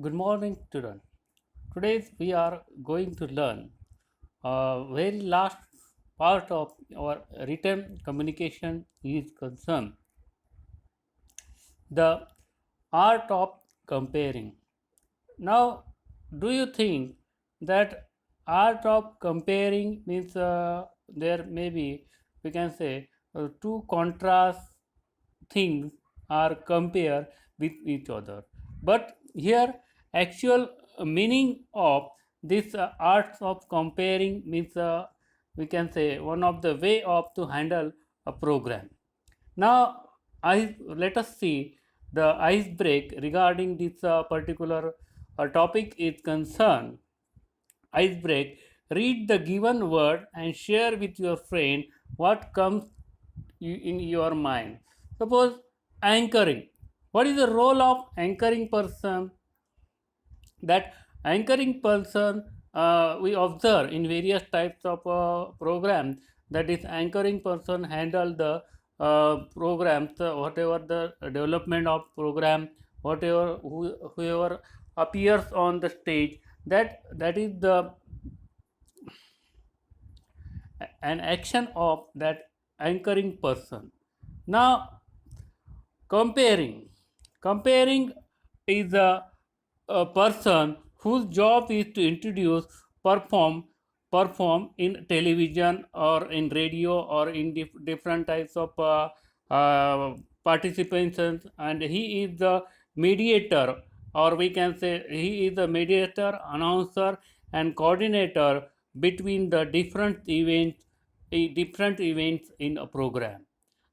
Good morning, student. Today we are going to learn very last part of our written communication is concerned the art of comparing. Now, do you think that art of comparing means there may be we can say two contrast things are compared with each other, but here actual meaning of this arts of comparing means we can say one of the way of to handle a program. Now, let us see the ice break regarding this particular topic is concerned. Ice break. Read the given word and share with your friend what comes in your mind. Suppose anchoring. What is the role of anchoring person? That anchoring person we observe in various types of programs, that is anchoring person handle the programs, whatever the development of program, whatever whoever appears on the stage, that is the an action of that anchoring person. Now comparing is a person whose job is to introduce perform perform in television or in radio or in different types of participations, and he is the mediator, or we can say he is the mediator, announcer and coordinator between the different events in a program.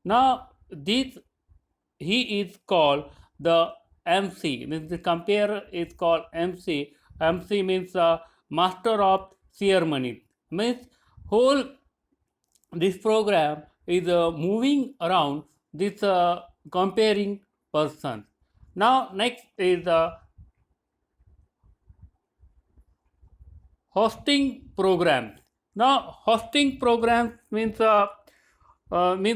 Now this he is called the MC. Means the compare is called MC. MC means master of ceremony. Means whole this program is moving around this comparing person. Now next is hosting programs. Now hosting programs means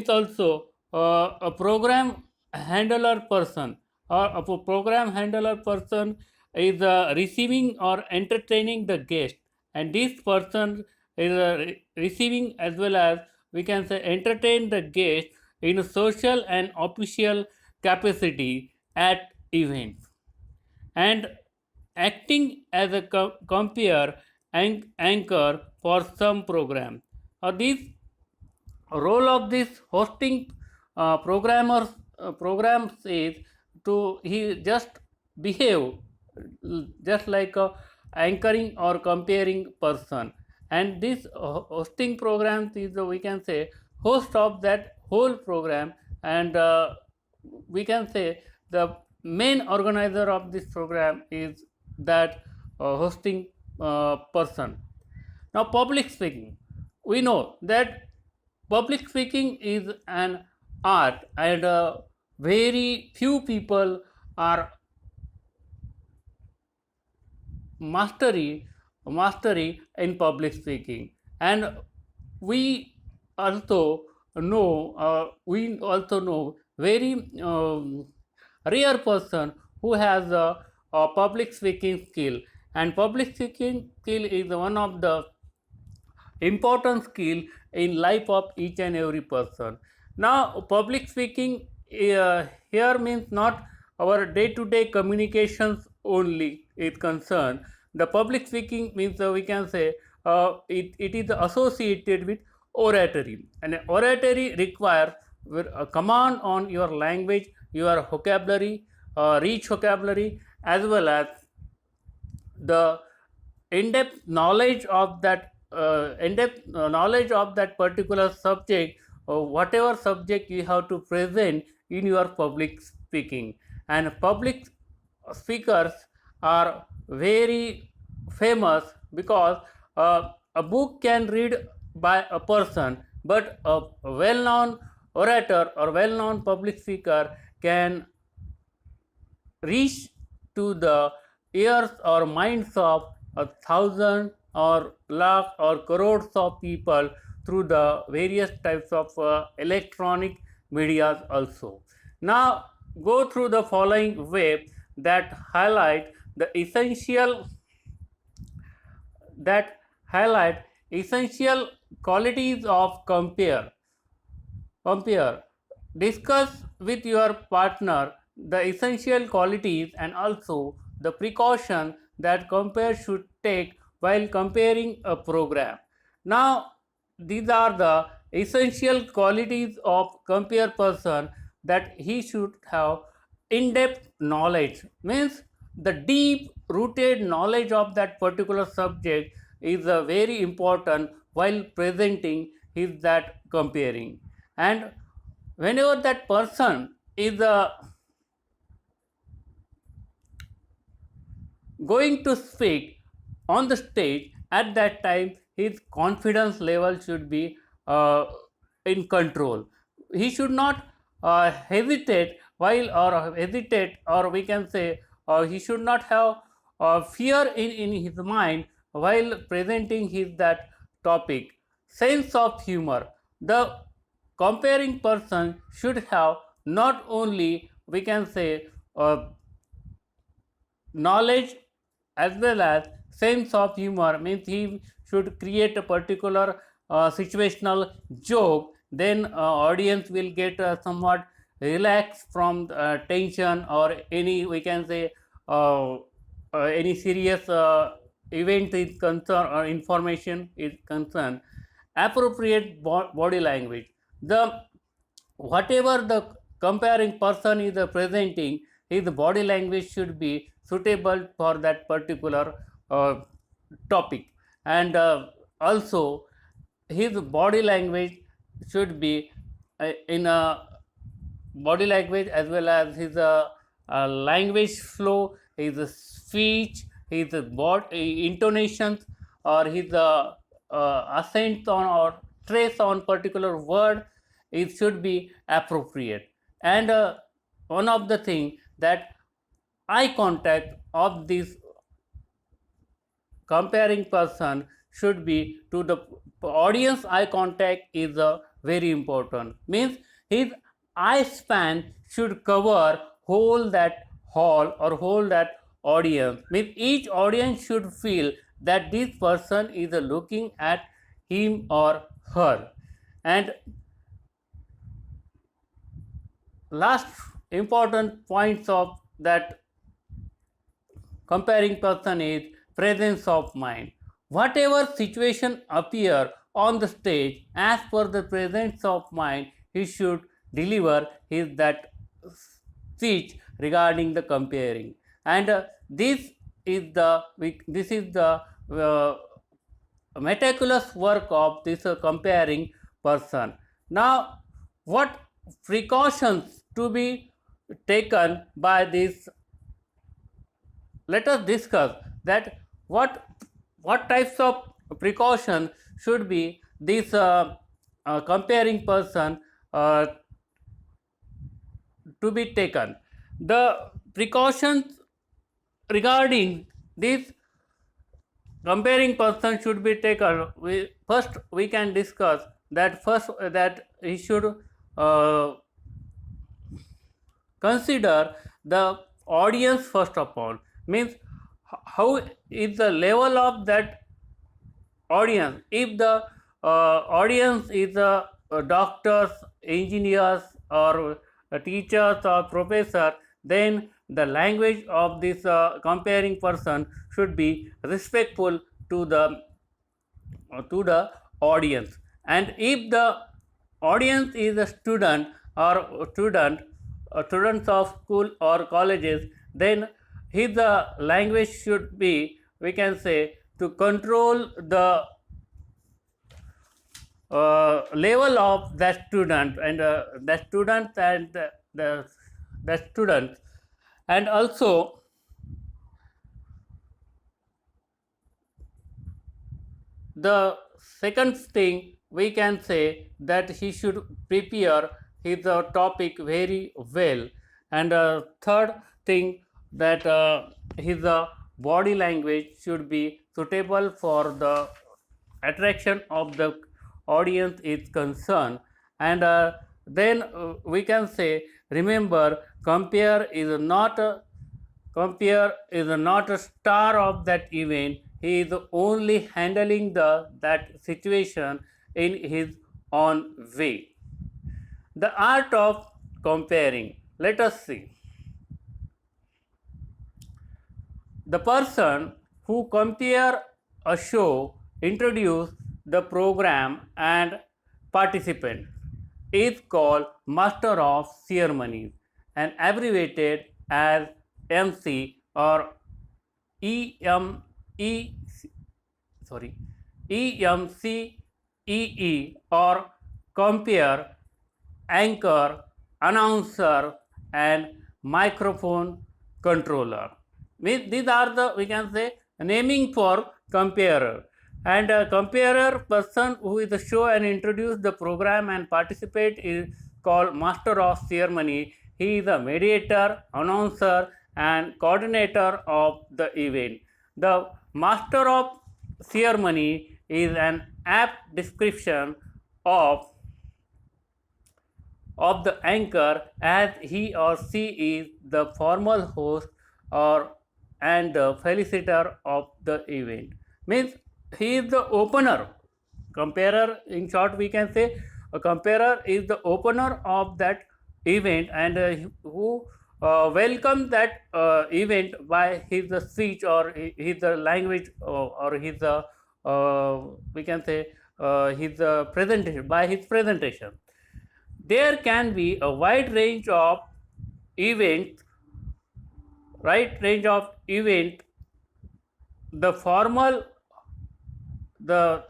also a program handler person, or a program handler person is receiving or entertaining the guest, and this person is receiving as well as we can say entertain the guest in a social and official capacity at events, and acting as a compare and anchor for some program. This role of this hosting programs is to he just behave just like a anchoring or comparing person, and this hosting programs is we can say host of that whole program, and we can say the main organizer of this program is that hosting person. Now public speaking, we know that public speaking is an art, and very few people are mastery in public speaking, and we also know very rare person who has a public speaking skill, and public speaking skill is one of the important skill in life of each and every person. Now public speaking here means not our day-to-day communications only is concerned. The public speaking means we can say it is associated with oratory, and oratory requires a command on your language, your vocabulary, rich vocabulary, as well as the in-depth knowledge of that knowledge of that particular subject, or whatever subject you have to present in your public speaking. And public speakers are very famous because a book can read by a person, but a well-known orator or well-known public speaker can reach to the ears or minds of a thousand or lakh or crores of people through the various types of electronic medias also. Now go through the following way that highlight the essential that highlight essential qualities of compare. Discuss with your partner the essential qualities and also the precaution that compare should take while comparing a program. Now, these are the essential qualities of compare person, that he should have in-depth knowledge, means the deep rooted knowledge of that particular subject is very important while presenting his that comparing. And whenever that person is going to speak on the stage, at that time his confidence level should be in control. He should not hesitate while, or hesitate, or we can say he should not have fear in his mind while presenting his that topic. Sense of humor. The comparing person should have not only, we can say, knowledge as well as sense of humor, means he should create a particular situational joke, then audience will get somewhat relaxed from tension or any, we can say, any serious event is concerned or information is concerned. Appropriate body language. The whatever the comparing person is presenting, his body language should be suitable for that particular topic. And also his body language should be in a body language as well as his language flow, his speech, his body intonations, or his accent on or trace on particular word, it should be appropriate. And one of the thing that eye contact of this comparing person should be to the audience. Eye contact is very important, means his eye span should cover whole that hall or whole that audience, means each audience should feel that this person is looking at him or her. And last important points of that comparing person is presence of mind. Whatever situation appear on the stage, as per the presence of mind, he should deliver his that speech regarding the comparing. And this is the meticulous work of this comparing person. Now, what precautions to be taken by this? Let us discuss that what types of precaution should be this comparing person to be taken. The precautions regarding this comparing person should be taken. First we can discuss that that he should consider the audience first of all, means how is the level of that audience. If the audience is doctors, engineers, or teachers or professor, then the language of this comparing person should be respectful to the audience. And if the audience is a student or students of school or colleges, then his language should be, we can say, to control the level of the student and the students and the students. And also the second thing we can say that he should prepare his topic very well. And third thing that his body language should be suitable for the attraction of the audience is concerned. And then we can say, remember, compare is not compere is not a star of that event. He is only handling that situation in his own way. The art of comparing. Let us see. The person who compare a show, introduce the program and participant is called master of ceremonies and abbreviated as MC or EM, E, sorry, EMCEE or compare, anchor, announcer and microphone controller. These are the, we can say, naming for comparer. And a comparer person who is the show and introduce the program and participate is called master of ceremony. He is a mediator, announcer and coordinator of the event. The master of ceremony is an apt description of the anchor, as he or she is the formal host or and the felicitator of the event. Means he is the opener. Comparer, in short, we can say a comparer is the opener of that event and who welcomes that event by his speech or his language or his we can say his presentation, by his presentation. There can be a wide range of events, the formal, the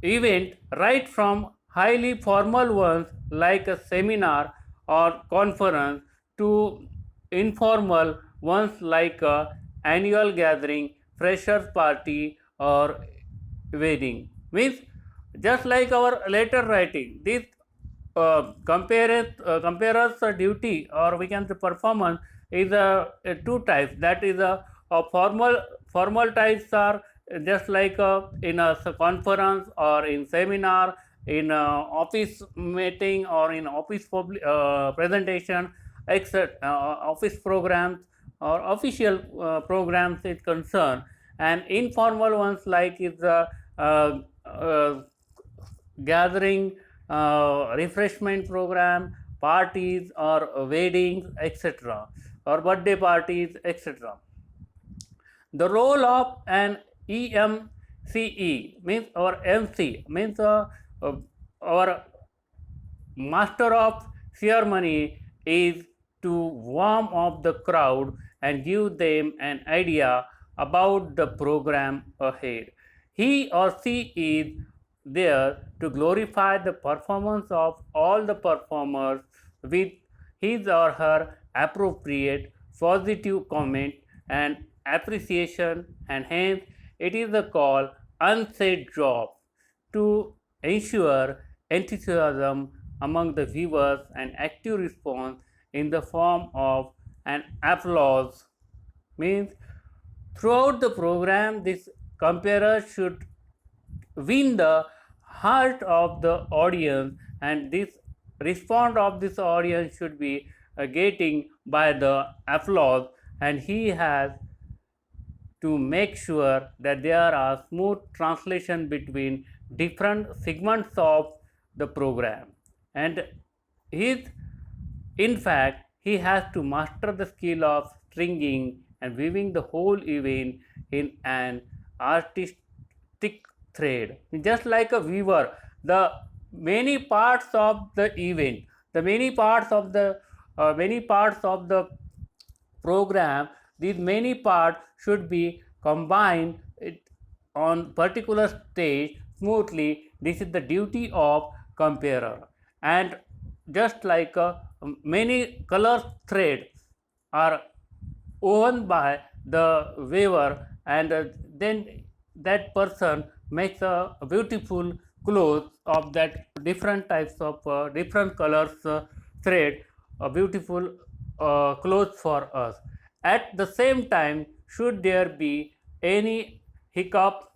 event, right from highly formal ones like a seminar or conference to informal ones like a annual gathering, freshers party or wedding. Means just like our letter writing, this comparers duty or we can say performance is two types. That is a formal types are just like in a conference or in seminar, in office meeting or in office presentation, etc. Office programs or official programs is concerned, and informal ones like is gathering, refreshment program, parties or weddings, etc., or birthday parties, etc. The role of an EMCE means, or MC means our master of ceremony is to warm up the crowd and give them an idea about the program ahead. He or she is there to glorify the performance of all the performers with his or her appropriate positive comment and appreciation, and hence it is a call unsaid job to ensure enthusiasm among the viewers and active response in the form of an applause. Means throughout the program this comparer should win the heart of the audience, and this response of this audience should be getting by the applause, and he has to make sure that there are smooth translation between different segments of the program, and in fact he has to master the skill of stringing and weaving the whole event in an artistic thread. Just like a weaver, the many parts of the event, the many parts of the program, these many parts should be combined on particular stage smoothly. This is the duty of comparer. And just like many color threads are woven by the weaver, and then that person makes a beautiful clothes of that different types of different colors thread, a beautiful clothes for us. At the same time, should there be any hiccup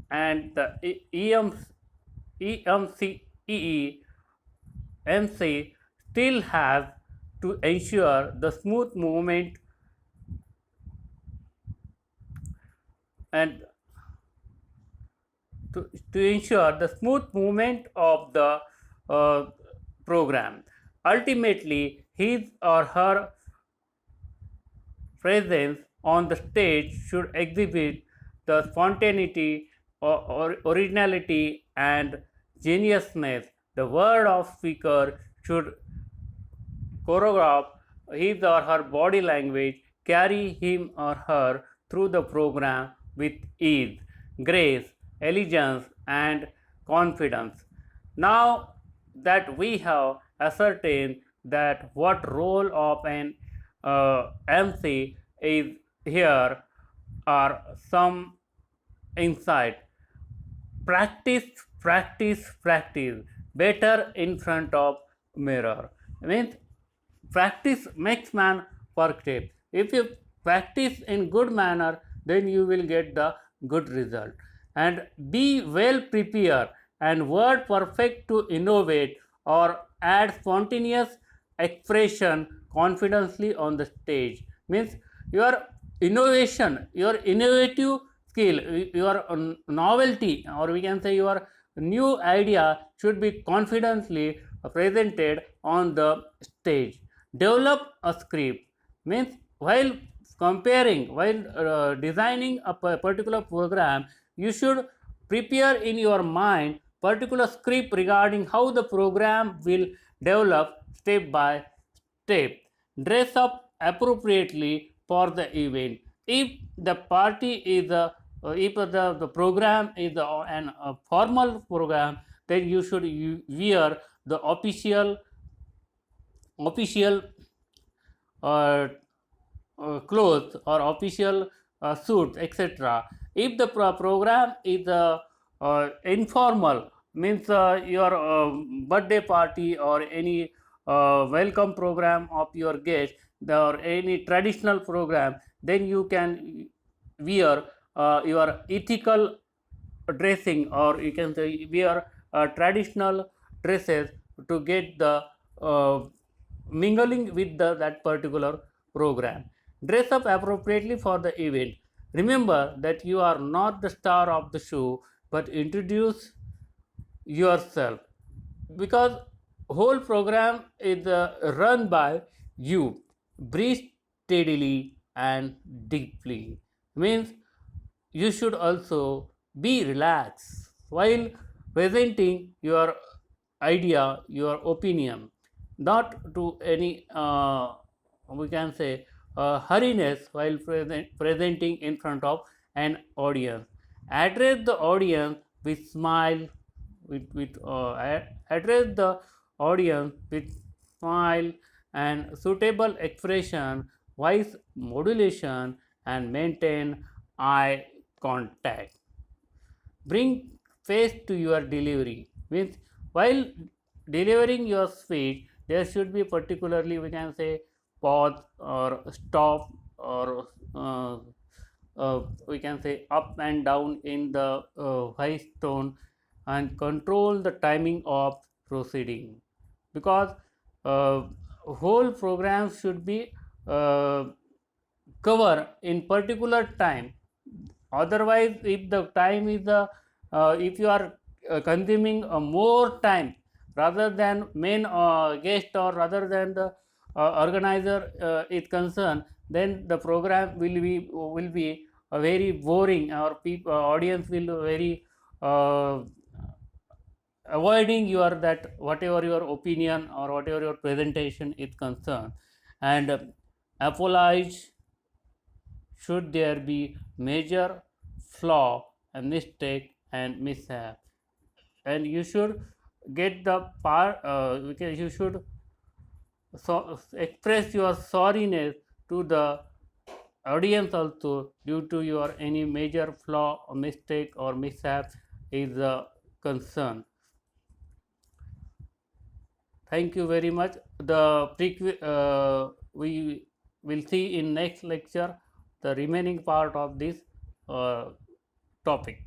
and the EMCEE MC still has to ensure the smooth movement and to ensure the smooth movement of the uh, program. Ultimately, his or her presence on the stage should exhibit the spontaneity or originality and geniusness. The word of speaker should choreograph his or her body language, carry him or her through the program with ease, grace, elegance, and confidence. Now that we have ascertained that what role of an MC is here are some insight. Practice, practice, practice better in front of mirror. Means practice makes man perfect. If you practice in good manner, then you will get the good result. And be well prepared and word perfect to innovate or add spontaneous expression confidently on the stage. Means your innovation, your innovative skill, your novelty, or we can say your new idea should be confidently presented on the stage. Develop a script. Means while comparing, while designing a particular program, you should prepare in your mind particular script regarding how the program will develop step by step. Dress up appropriately for the event. If the party is if the program is a formal program, then you should wear the official uh, clothes or official suits, etc. If the program is informal, means your birthday party or any welcome program of your guest, or any traditional program, then you can wear your ethical dressing, or you can say wear traditional dresses to get the mingling with that particular program. Dress up appropriately for the event. Remember that you are not the star of the show, but introduce yourself, because whole program is run by you. Breathe steadily and deeply. Means you should also be relaxed while presenting your idea, your opinion, not to any we can say hurriness while presenting in front of an audience. Address the audience with smile, address the audience with smile and suitable expression, voice modulation, and maintain eye contact. Bring face to your delivery. Means while delivering your speech, there should be particularly, we can say, pause or stop, or we can say up and down in the voice tone, and control the timing of proceeding, because uh, whole program should be uh, cover in particular time. Otherwise, if the time is if you are consuming more time rather than main guest, or rather than the organizer is concerned, then the program will be very boring, or people audience will very uh, avoiding your that whatever your opinion or whatever your presentation is concerned. And apologize should there be major flaw, a mistake and mishap, and you should get the part you should express your sorriness to the audience also, due to your any major flaw or mistake or mishap is a concern. Thank you very much. We will see in next lecture the remaining part of this topic.